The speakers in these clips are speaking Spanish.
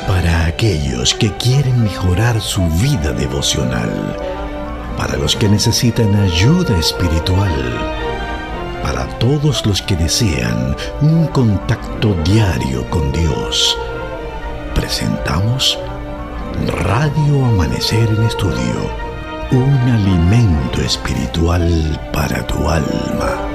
Para aquellos que quieren mejorar su vida devocional, para los que necesitan ayuda espiritual, para todos los que desean un contacto diario con Dios, presentamos Radio Amanecer en Estudio, un alimento espiritual para tu alma.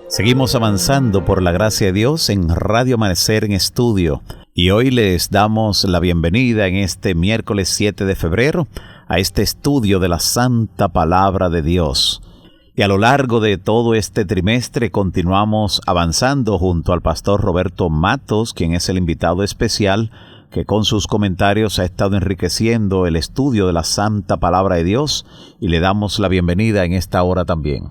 Seguimos avanzando por la gracia de Dios en Radio Amanecer en Estudio y hoy les damos la bienvenida en este miércoles 7 de febrero a este estudio de la Santa Palabra de Dios. Y a lo largo de todo este trimestre continuamos avanzando junto al pastor Roberto Matos, quien es el invitado especial que con sus comentarios ha estado enriqueciendo el estudio de la Santa Palabra de Dios, y le damos la bienvenida en esta hora también.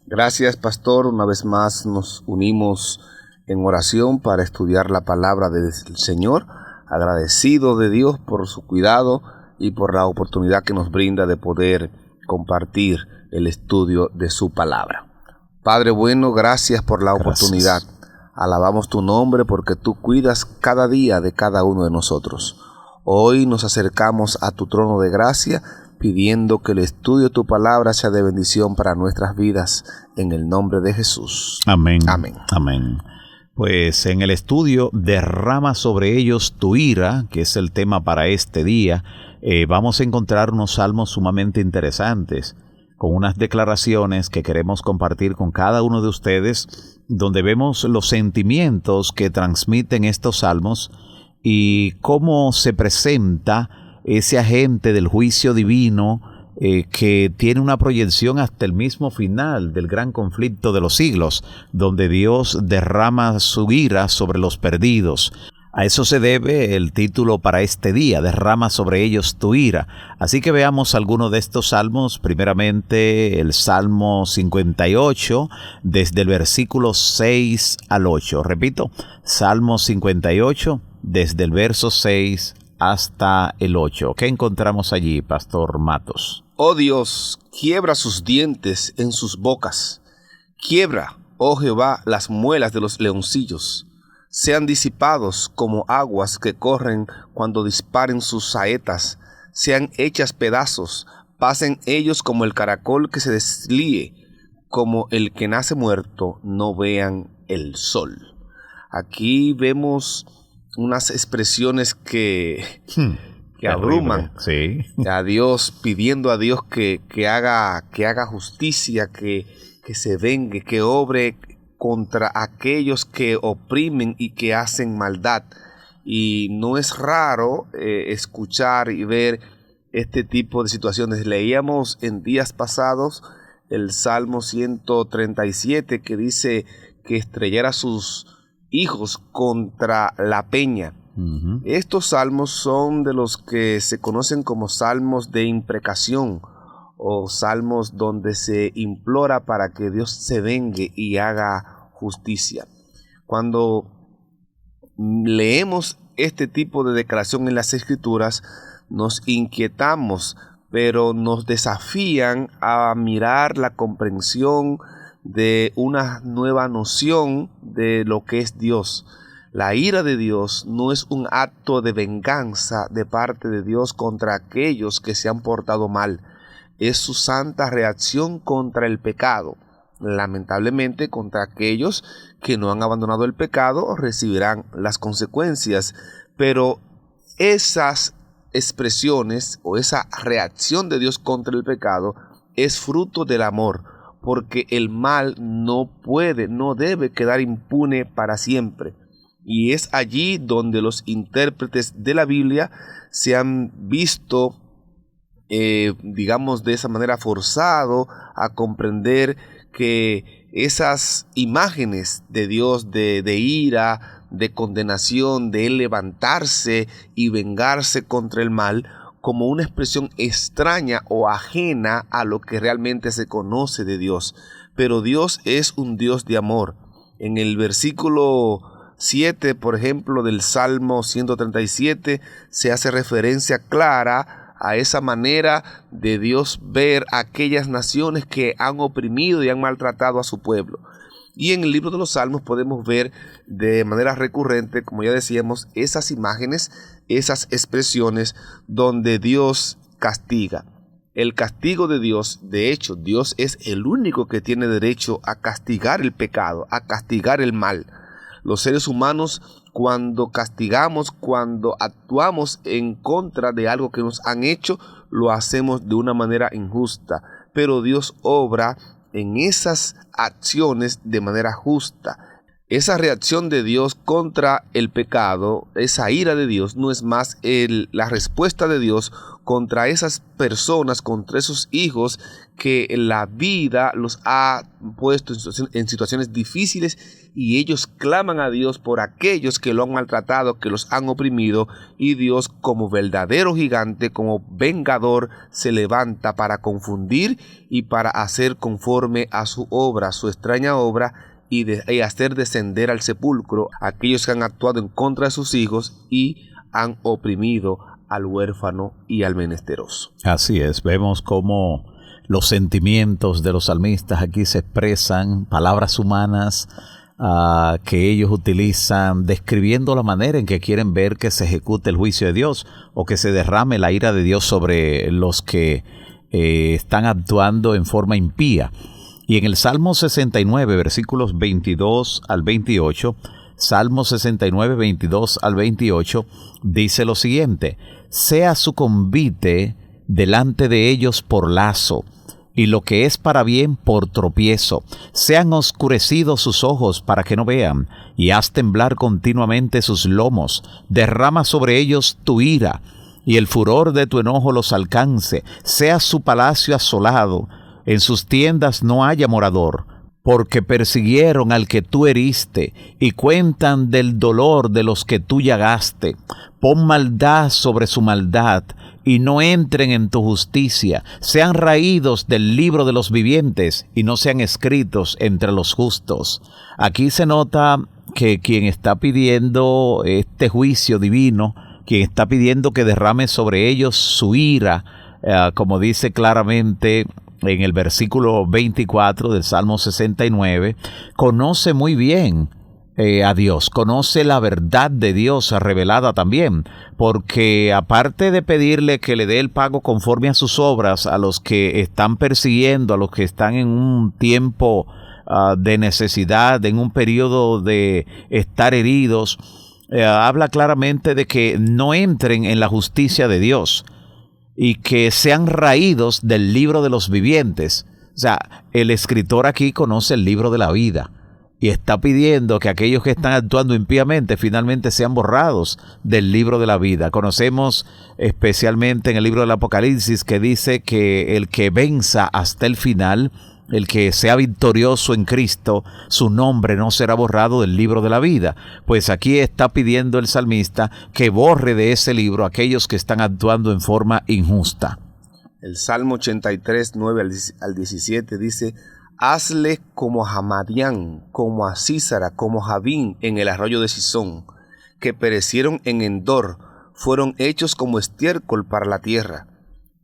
Gracias, pastor. Una vez más nos unimos en oración para estudiar la palabra del Señor, agradecido de Dios por su cuidado y por la oportunidad que nos brinda de poder compartir el estudio de su palabra. Padre bueno, gracias por la oportunidad. Alabamos tu nombre porque tú cuidas cada día de cada uno de nosotros. Hoy nos acercamos a tu trono de gracia, pidiendo que el estudio de tu palabra sea de bendición para nuestras vidas, en el nombre de Jesús. Amén. Amén. Amén. Pues en el estudio derrama sobre ellos tu ira, que es el tema para este día, vamos a encontrar unos salmos sumamente interesantes, con unas declaraciones que queremos compartir con cada uno de ustedes, donde vemos los sentimientos que transmiten estos salmos y cómo se presenta ese agente del juicio divino que tiene una proyección hasta el mismo final del gran conflicto de los siglos, donde Dios derrama su ira sobre los perdidos. A eso se debe el título para este día, derrama sobre ellos tu ira. Así que veamos algunos de estos salmos. Primeramente el Salmo 58, desde el versículo 6 al 8. Repito, Salmo 58, desde el verso 6 hasta el 8. ¿Qué encontramos allí, Pastor Matos? Oh Dios, quiebra sus dientes en sus bocas. Quiebra, oh Jehová, las muelas de los leoncillos. Sean disipados como aguas que corren cuando disparen sus saetas. Sean hechas pedazos, pasen ellos como el caracol que se deslíe, como el que nace muerto, no vean el sol. Aquí vemos unas expresiones que abruman. Sí. A Dios, pidiendo a Dios que haga justicia, que se vengue, que obre contra aquellos que oprimen y que hacen maldad. Y no es raro escuchar y ver este tipo de situaciones. Leíamos en días pasados el Salmo 137, que dice que estrellara sus hijos contra la peña. Uh-huh. Estos salmos son de los que se conocen como salmos de imprecación, o salmos donde se implora para que Dios se vengue y haga justicia. Cuando leemos este tipo de declaración en las Escrituras, nos inquietamos, pero nos desafían a mirar la comprensión de una nueva noción de lo que es Dios. La ira de Dios no es un acto de venganza de parte de Dios contra aquellos que se han portado mal. Es su santa reacción contra el pecado. Lamentablemente, contra aquellos que no han abandonado el pecado recibirán las consecuencias. Pero esas expresiones o esa reacción de Dios contra el pecado es fruto del amor, porque el mal no debe quedar impune para siempre. Y es allí donde los intérpretes de la Biblia se han visto, digamos de esa manera, forzado a comprender que esas imágenes de Dios de ira, de condenación, de Él levantarse y vengarse contra el mal, como una expresión extraña o ajena a lo que realmente se conoce de Dios. Pero Dios es un Dios de amor. En el versículo 7, por ejemplo, del Salmo 137, se hace referencia clara a esa manera de Dios ver a aquellas naciones que han oprimido y han maltratado a su pueblo. Y en el libro de los Salmos podemos ver de manera recurrente, como ya decíamos, esas imágenes, esas expresiones donde Dios castiga. El castigo de Dios, de hecho, Dios es el único que tiene derecho a castigar el pecado, a castigar el mal. Los seres humanos, cuando castigamos, cuando actuamos en contra de algo que nos han hecho, lo hacemos de una manera injusta. Pero Dios obra en esas acciones de manera justa. Esa reacción de Dios contra el pecado, esa ira de Dios, no es más la respuesta de Dios contra esas personas, contra esos hijos que la vida los ha puesto en situaciones difíciles y ellos claman a Dios por aquellos que lo han maltratado, que los han oprimido, y Dios, como verdadero gigante, como vengador, se levanta para confundir y para hacer conforme a su obra, su extraña obra, y hacer descender al sepulcro a aquellos que han actuado en contra de sus hijos y han oprimido al huérfano y al menesteroso. Así es, vemos cómo los sentimientos de los salmistas aquí se expresan, palabras humanas que ellos utilizan describiendo la manera en que quieren ver que se ejecute el juicio de Dios o que se derrame la ira de Dios sobre los que están actuando en forma impía. Y en el Salmo 69, versículos 22 al 28, Salmo 69, 22 al 28, dice lo siguiente: sea su convite delante de ellos por lazo, y lo que es para bien por tropiezo. Sean oscurecidos sus ojos para que no vean, y haz temblar continuamente sus lomos. Derrama sobre ellos tu ira, y el furor de tu enojo los alcance. Sea su palacio asolado, en sus tiendas no haya morador, porque persiguieron al que tú heriste y cuentan del dolor de los que tú llagaste. Pon maldad sobre su maldad y no entren en tu justicia. Sean raídos del libro de los vivientes y no sean escritos entre los justos. Aquí se nota que quien está pidiendo este juicio divino, quien está pidiendo que derrame sobre ellos su ira, como dice claramente en el versículo 24 del Salmo 69, conoce muy bien a Dios, conoce la verdad de Dios revelada también, porque aparte de pedirle que le dé el pago conforme a sus obras a los que están persiguiendo, a los que están en un tiempo de necesidad, en un periodo de estar heridos, habla claramente de que no entren en la justicia de Dios y que sean raídos del libro de los vivientes. O sea, el escritor aquí conoce el libro de la vida y está pidiendo que aquellos que están actuando impíamente finalmente sean borrados del libro de la vida. Conocemos especialmente en el libro del Apocalipsis que dice que el que venza hasta el final, el que sea victorioso en Cristo, su nombre no será borrado del libro de la vida. Pues aquí está pidiendo el salmista que borre de ese libro a aquellos que están actuando en forma injusta. El Salmo 83, 9 al 17 dice: hazle como a Madián, como a Sísara, como a Jabín en el arroyo de Sisón, que perecieron en Endor, fueron hechos como estiércol para la tierra.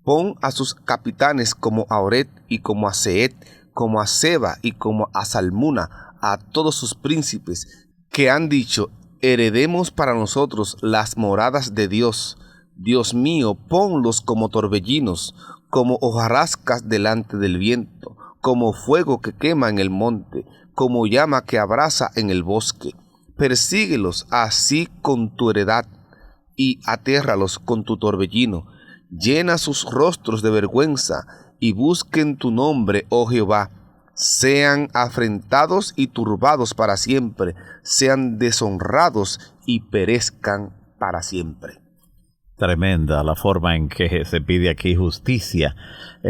Pon a sus capitanes como a Oret y como a Seet, como a Seba y como a Salmuna, a todos sus príncipes, que han dicho: heredemos para nosotros las moradas de Dios. Dios mío, ponlos como torbellinos, como hojarascas delante del viento, como fuego que quema en el monte, como llama que abrasa en el bosque. Persíguelos así con tu heredad, y atérralos con tu torbellino. Llena sus rostros de vergüenza, y busquen tu nombre, oh Jehová. Sean afrentados y turbados para siempre, sean deshonrados y perezcan para siempre. Tremenda la forma en que se pide aquí justicia,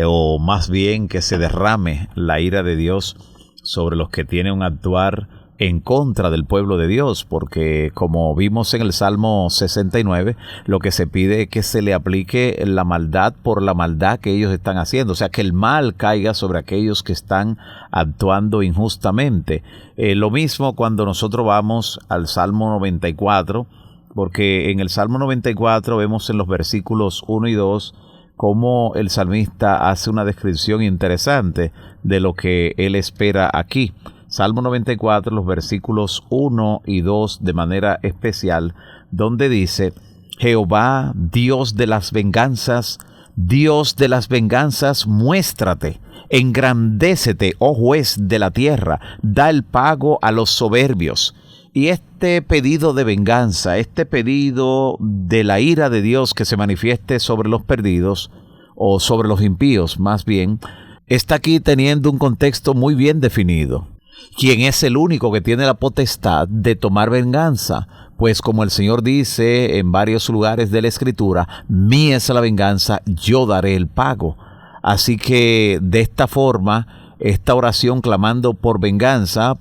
o más bien que se derrame la ira de Dios sobre los que tienen un actuar en contra del pueblo de Dios, porque como vimos en el Salmo 69, lo que se pide es que se le aplique la maldad por la maldad que ellos están haciendo, o sea, que el mal caiga sobre aquellos que están actuando injustamente. Lo mismo cuando nosotros vamos al Salmo 94, porque en el Salmo 94 vemos en los versículos 1 y 2 cómo el salmista hace una descripción interesante de lo que él espera aquí. Salmo 94, los versículos 1 y 2 de manera especial, donde dice: Jehová, Dios de las venganzas, muéstrate, engrandécete, oh juez de la tierra, da el pago a los soberbios. Y este pedido de venganza, este pedido de la ira de Dios que se manifieste sobre los perdidos, o sobre los impíos más bien, está aquí teniendo un contexto muy bien definido. ¿Quién es el único que tiene la potestad de tomar venganza? Pues como el Señor dice en varios lugares de la Escritura, mía es la venganza, yo daré el pago. Así que de esta forma, esta oración clamando por venganza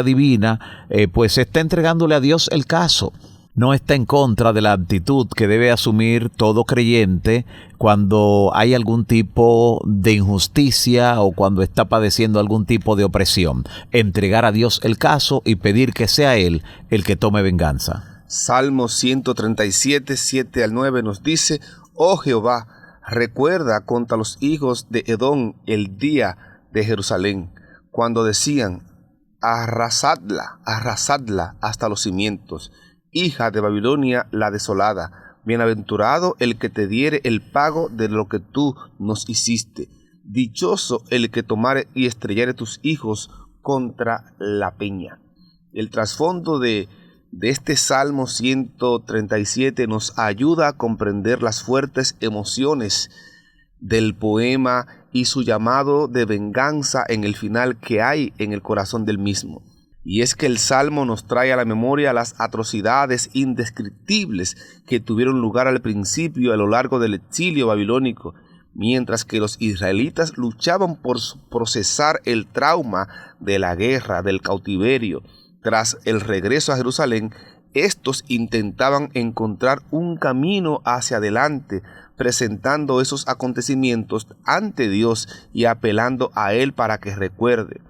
divina, pues está entregándole a Dios el caso. No está en contra de la actitud que debe asumir todo creyente cuando hay algún tipo de injusticia o cuando está padeciendo algún tipo de opresión. Entregar a Dios el caso y pedir que sea Él el que tome venganza. Salmo 137, 7 al 9 nos dice: Oh Jehová, recuerda contra los hijos de Edom el día de Jerusalén, cuando decían: arrasadla hasta los cimientos, hija de Babilonia la desolada. Bienaventurado el que te diere el pago de lo que tú nos hiciste. Dichoso el que tomare y estrellare tus hijos contra la peña. El trasfondo de este Salmo 137 nos ayuda a comprender las fuertes emociones del poema y su llamado de venganza en el final que hay en el corazón del mismo. Y es que el Salmo nos trae a la memoria las atrocidades indescriptibles que tuvieron lugar al principio a lo largo del exilio babilónico, mientras que los israelitas luchaban por procesar el trauma de la guerra, del cautiverio. Tras el regreso a Jerusalén, estos intentaban encontrar un camino hacia adelante, presentando esos acontecimientos ante Dios y apelando a Él para que recuerde.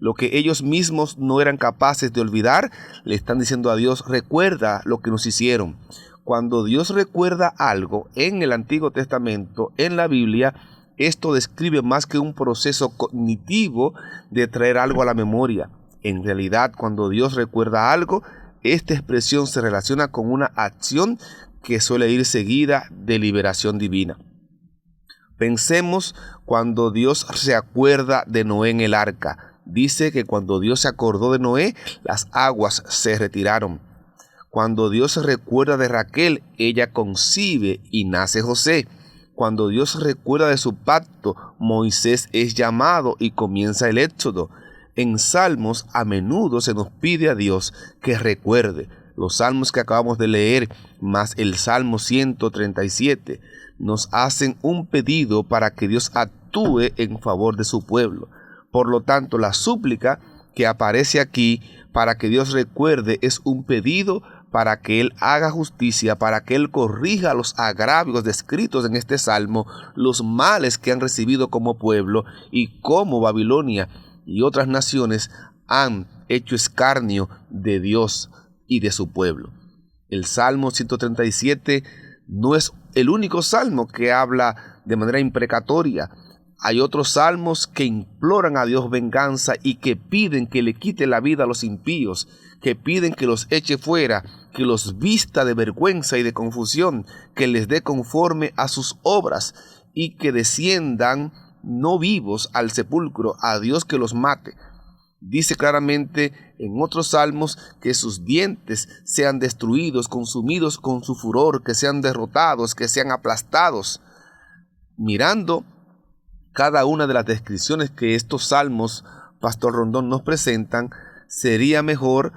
Lo que ellos mismos no eran capaces de olvidar, le están diciendo a Dios: recuerda lo que nos hicieron. Cuando Dios recuerda algo en el Antiguo Testamento, en la Biblia, esto describe más que un proceso cognitivo de traer algo a la memoria. En realidad, cuando Dios recuerda algo, esta expresión se relaciona con una acción que suele ir seguida de liberación divina. Pensemos cuando Dios se acuerda de Noé en el arca. Dice que cuando Dios se acordó de Noé, las aguas se retiraron. Cuando Dios se recuerda de Raquel, ella concibe y nace José. Cuando Dios se recuerda de su pacto, Moisés es llamado y comienza el éxodo. En Salmos a menudo se nos pide a Dios que recuerde. Los salmos que acabamos de leer, más el Salmo 137, nos hacen un pedido para que Dios actúe en favor de su pueblo. Por lo tanto, la súplica que aparece aquí para que Dios recuerde es un pedido para que Él haga justicia, para que Él corrija los agravios descritos en este salmo, los males que han recibido como pueblo y cómo Babilonia y otras naciones han hecho escarnio de Dios y de su pueblo. El Salmo 137 no es el único salmo que habla de manera imprecatoria. Hay otros salmos que imploran a Dios venganza y que piden que le quite la vida a los impíos, que piden que los eche fuera, que los vista de vergüenza y de confusión, que les dé conforme a sus obras y que desciendan no vivos al sepulcro, a Dios que los mate. Dice claramente en otros salmos que sus dientes sean destruidos, consumidos con su furor, que sean derrotados, que sean aplastados. Mirando cada una de las descripciones que estos salmos, Pastor Rondón, nos presentan, sería mejor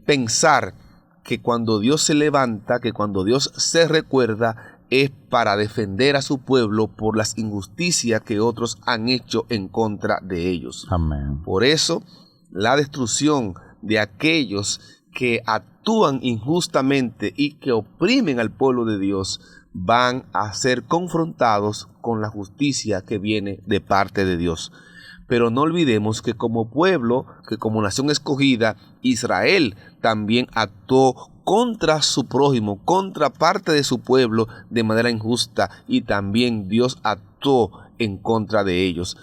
pensar que cuando Dios se levanta, que cuando Dios se recuerda, es para defender a su pueblo por las injusticias que otros han hecho en contra de ellos. Amén. Por eso, la destrucción de aquellos que actúan injustamente y que oprimen al pueblo de Dios van a ser confrontados con la justicia que viene de parte de Dios. Pero no olvidemos que como pueblo, que como nación escogida, Israel también actuó contra su prójimo, contra parte de su pueblo de manera injusta, y también Dios actuó en contra de ellos.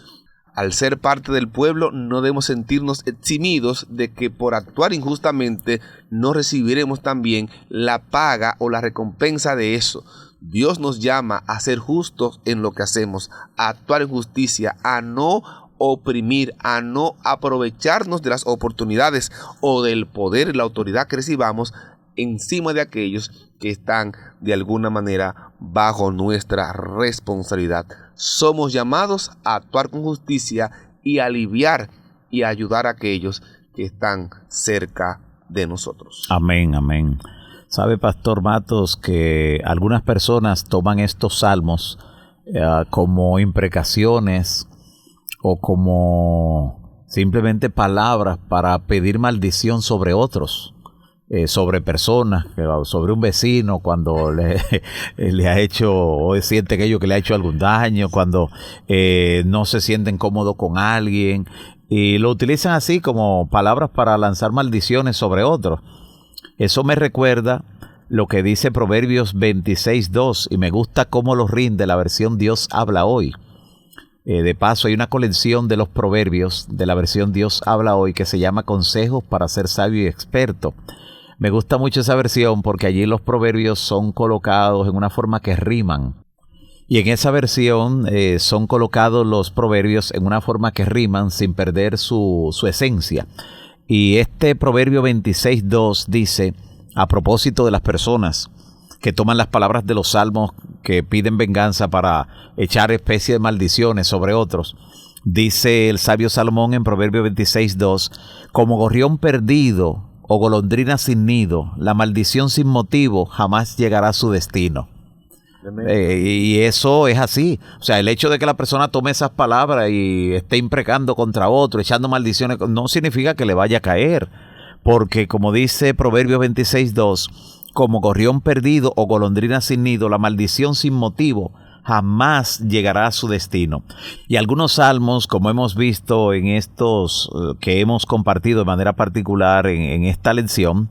Al ser parte del pueblo, no debemos sentirnos eximidos de que por actuar injustamente no recibiremos también la paga o la recompensa de eso. Dios nos llama a ser justos en lo que hacemos, a actuar en justicia, a no oprimir, a no aprovecharnos de las oportunidades o del poder y la autoridad que recibamos encima de aquellos que están de alguna manera bajo nuestra responsabilidad. Somos llamados a actuar con justicia y aliviar y ayudar a aquellos que están cerca de nosotros. Amén, amén. Sabe, Pastor Matos, que algunas personas toman estos salmos como imprecaciones o como simplemente palabras para pedir maldición sobre otros. Sobre personas, sobre un vecino cuando le ha hecho o siente aquello que le ha hecho algún daño, cuando no se sienten cómodos con alguien, y lo utilizan así como palabras para lanzar maldiciones sobre otros. Eso me recuerda lo que dice Proverbios 26:2, y me gusta cómo lo rinde la versión Dios habla hoy. De paso, hay una colección de los proverbios de la versión Dios habla hoy que se llama Consejos para ser sabio y experto. Me gusta mucho esa versión porque allí los proverbios son colocados en una forma que riman. Y en esa versión son colocados los proverbios en una forma que riman sin perder su esencia. Y este proverbio 26:2 dice, a propósito de las personas que toman las palabras de los salmos que piden venganza para echar especie de maldiciones sobre otros, dice el sabio Salomón en Proverbio 26:2, como gorrión perdido o golondrina sin nido, la maldición sin motivo jamás llegará a su destino. Y eso es así. O sea, el hecho de que la persona tome esas palabras y esté imprecando contra otro, echando maldiciones, no significa que le vaya a caer. Porque como dice Proverbios 26:2, como gorrión perdido o golondrina sin nido, la maldición sin motivo jamás llegará a su destino. Y algunos salmos, como hemos visto en estos que hemos compartido de manera particular en esta lección,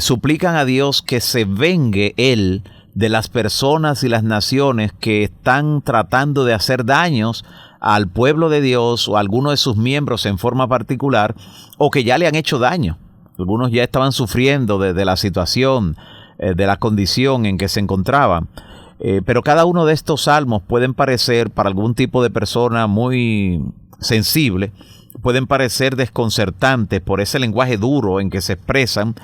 suplican a Dios que se vengue Él de las personas y las naciones que están tratando de hacer daños al pueblo de Dios o a alguno de sus miembros en forma particular, o que ya le han hecho daño. Algunos ya estaban sufriendo de la situación, de la condición en que se encontraban. Pero cada uno de estos salmos pueden parecer, para algún tipo de persona muy sensible, pueden parecer desconcertantes por ese lenguaje duro en que se expresan,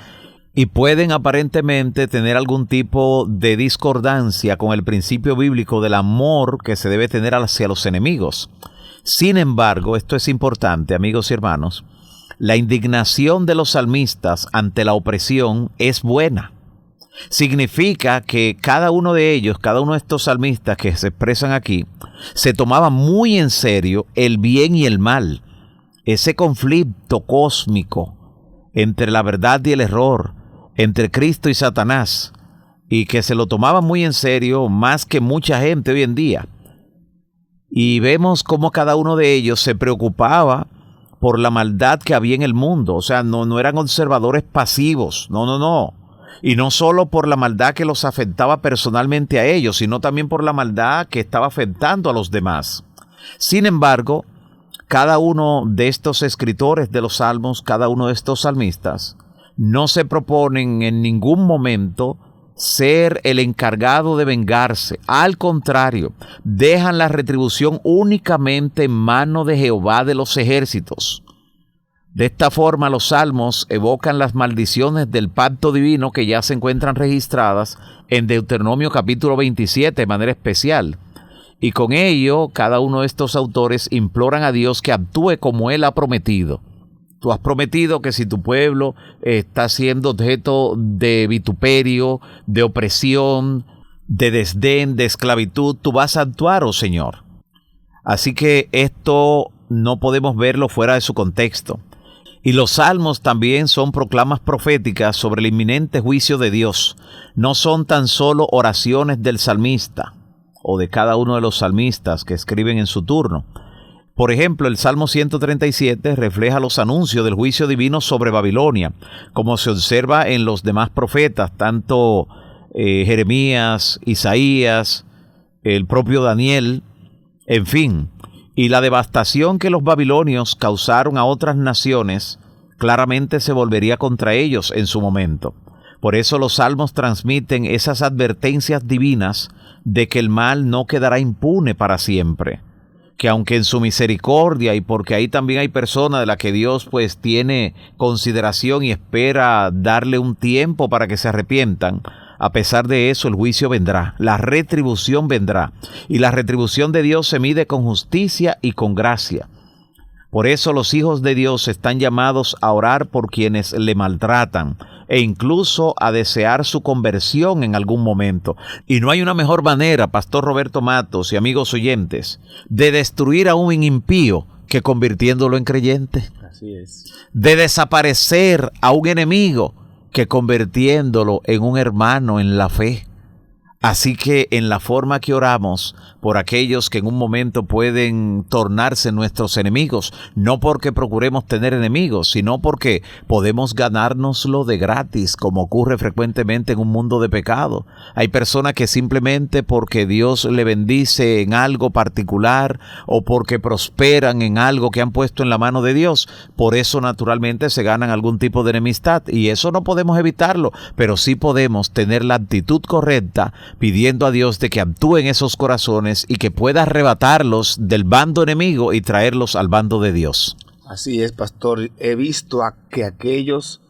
y pueden aparentemente tener algún tipo de discordancia con el principio bíblico del amor que se debe tener hacia los enemigos. Sin embargo, esto es importante, amigos y hermanos, la indignación de los salmistas ante la opresión es buena. Significa que cada uno de ellos, cada uno de estos salmistas que se expresan aquí, se tomaba muy en serio el bien y el mal, ese conflicto cósmico entre la verdad y el error, entre Cristo y Satanás, y que se lo tomaban muy en serio más que mucha gente hoy en día. Y vemos cómo cada uno de ellos se preocupaba por la maldad que había en el mundo. O sea, no eran observadores pasivos, no. Y no solo por la maldad que los afectaba personalmente a ellos, sino también por la maldad que estaba afectando a los demás. Sin embargo, cada uno de estos escritores de los salmos, cada uno de estos salmistas, no se proponen en ningún momento ser el encargado de vengarse. Al contrario, dejan la retribución únicamente en mano de Jehová de los ejércitos. De esta forma, los salmos evocan las maldiciones del pacto divino que ya se encuentran registradas en Deuteronomio capítulo 27 de manera especial. Y con ello, cada uno de estos autores imploran a Dios que actúe como Él ha prometido. Tú has prometido que si tu pueblo está siendo objeto de vituperio, de opresión, de desdén, de esclavitud, tú vas a actuar, oh Señor. Así que esto no podemos verlo fuera de su contexto. Y los salmos también son proclamas proféticas sobre el inminente juicio de Dios. No son tan solo oraciones del salmista o de cada uno de los salmistas que escriben en su turno. Por ejemplo, el Salmo 137 refleja los anuncios del juicio divino sobre Babilonia, como se observa en los demás profetas, tanto Jeremías, Isaías, el propio Daniel, en fin. Y la devastación que los babilonios causaron a otras naciones claramente se volvería contra ellos en su momento. Por eso los salmos transmiten esas advertencias divinas de que el mal no quedará impune para siempre. Que aunque en su misericordia, y porque ahí también hay personas de las que Dios pues tiene consideración y espera darle un tiempo para que se arrepientan, a pesar de eso el juicio vendrá, la retribución vendrá. Y la retribución de Dios se mide con justicia y con gracia. Por eso los hijos de Dios están llamados a orar por quienes le maltratan e incluso a desear su conversión en algún momento. Y no hay una mejor manera, Pastor Roberto Matos y amigos oyentes, de destruir a un impío que convirtiéndolo en creyente. Así es. De desaparecer a un enemigo que convirtiéndolo en un hermano en la fe. Así que en la forma que oramos por aquellos que en un momento pueden tornarse nuestros enemigos, no porque procuremos tener enemigos, sino porque podemos ganárnoslo de gratis, como ocurre frecuentemente en un mundo de pecado. Hay personas que simplemente porque Dios le bendice en algo particular o porque prosperan en algo que han puesto en la mano de Dios, por eso naturalmente se ganan algún tipo de enemistad, y eso no podemos evitarlo, pero sí podemos tener la actitud correcta, pidiendo a Dios de que actúe en esos corazones y que pueda arrebatarlos del bando enemigo y traerlos al bando de Dios. Así es, pastor. He visto que aquellas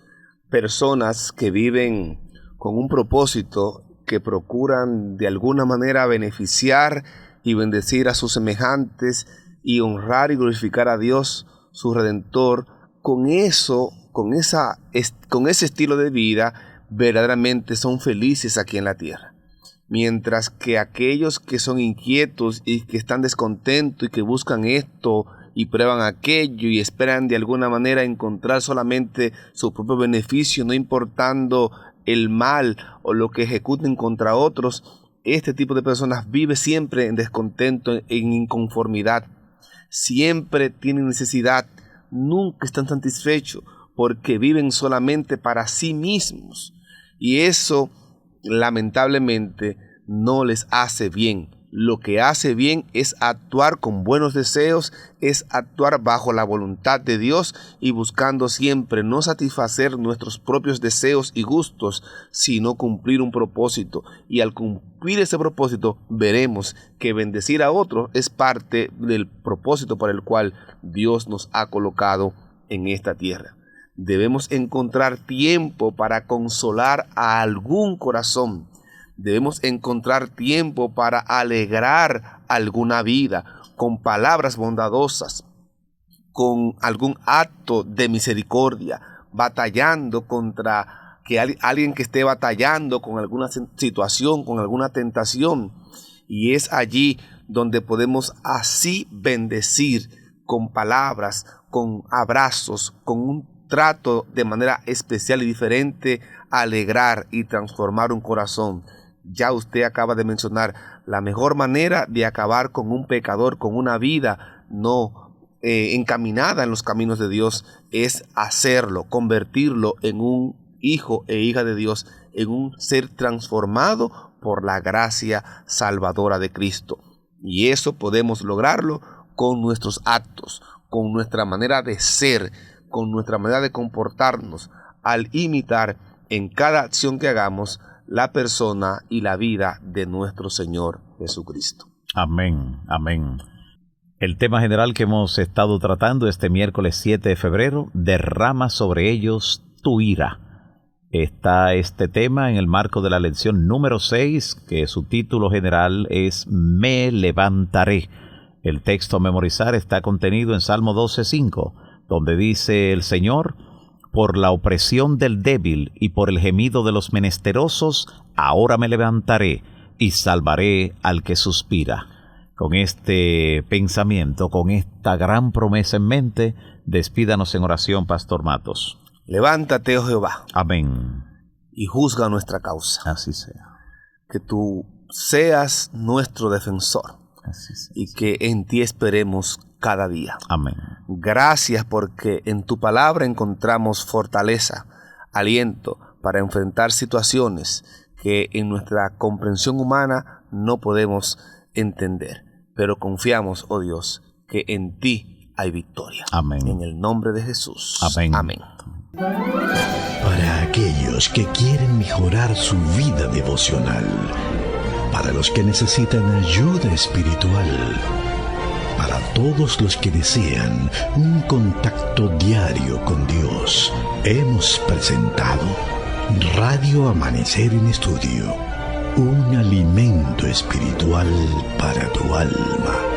personas que viven con un propósito, que procuran de alguna manera beneficiar y bendecir a sus semejantes y honrar y glorificar a Dios, su Redentor, con ese estilo de vida, verdaderamente son felices aquí en la tierra. Mientras que aquellos que son inquietos y que están descontentos y que buscan esto y prueban aquello y esperan de alguna manera encontrar solamente su propio beneficio, no importando el mal o lo que ejecuten contra otros, este tipo de personas vive siempre en descontento, en inconformidad. Siempre tienen necesidad, nunca están satisfechos porque viven solamente para sí mismos. Y eso lamentablemente no les hace bien. Lo que hace bien es actuar con buenos deseos, es actuar bajo la voluntad de Dios y buscando siempre no satisfacer nuestros propios deseos y gustos, sino cumplir un propósito. Y al cumplir ese propósito, veremos que bendecir a otros es parte del propósito para el cual Dios nos ha colocado en esta tierra. Debemos encontrar tiempo para consolar a algún corazón. Debemos encontrar tiempo para alegrar alguna vida con palabras bondadosas, con algún acto de misericordia, batallando contra alguien que esté batallando con alguna situación, con alguna tentación. Y es allí donde podemos así bendecir con palabras, con abrazos, con un trato de manera especial y diferente, alegrar y transformar un corazón. Ya usted acaba de mencionar la mejor manera de acabar con un pecador, con una vida no encaminada en los caminos de Dios, es hacerlo, convertirlo en un hijo e hija de Dios, en un ser transformado por la gracia salvadora de Cristo. Y eso podemos lograrlo con nuestros actos, con nuestra manera de ser, con nuestra manera de comportarnos, al imitar en cada acción que hagamos la persona y la vida de nuestro Señor Jesucristo. Amén, amén. El tema general que hemos estado tratando este miércoles 7 de febrero, derrama sobre ellos tu ira. Está este tema en el marco de la lección número 6, que su título general es Me levantaré. El texto a memorizar está contenido en Salmo 12:5, donde dice el Señor: por la opresión del débil y por el gemido de los menesterosos, ahora me levantaré y salvaré al que suspira. Con este pensamiento, con esta gran promesa en mente, despídanos en oración, Pastor Matos. Levántate, oh Jehová. Amén. Y juzga nuestra causa. Así sea. Que tú seas nuestro defensor. y que en ti esperemos cada día. Amén. Gracias porque en tu palabra encontramos fortaleza, aliento para enfrentar situaciones que en nuestra comprensión humana no podemos entender. Pero confiamos, oh Dios, que en ti hay victoria. Amén. En el nombre de Jesús. Amén. Amén. Para aquellos que quieren mejorar su vida devocional, para los que necesitan ayuda espiritual, para todos los que desean un contacto diario con Dios, hemos presentado Radio Amanecer en Estudio, un alimento espiritual para tu alma.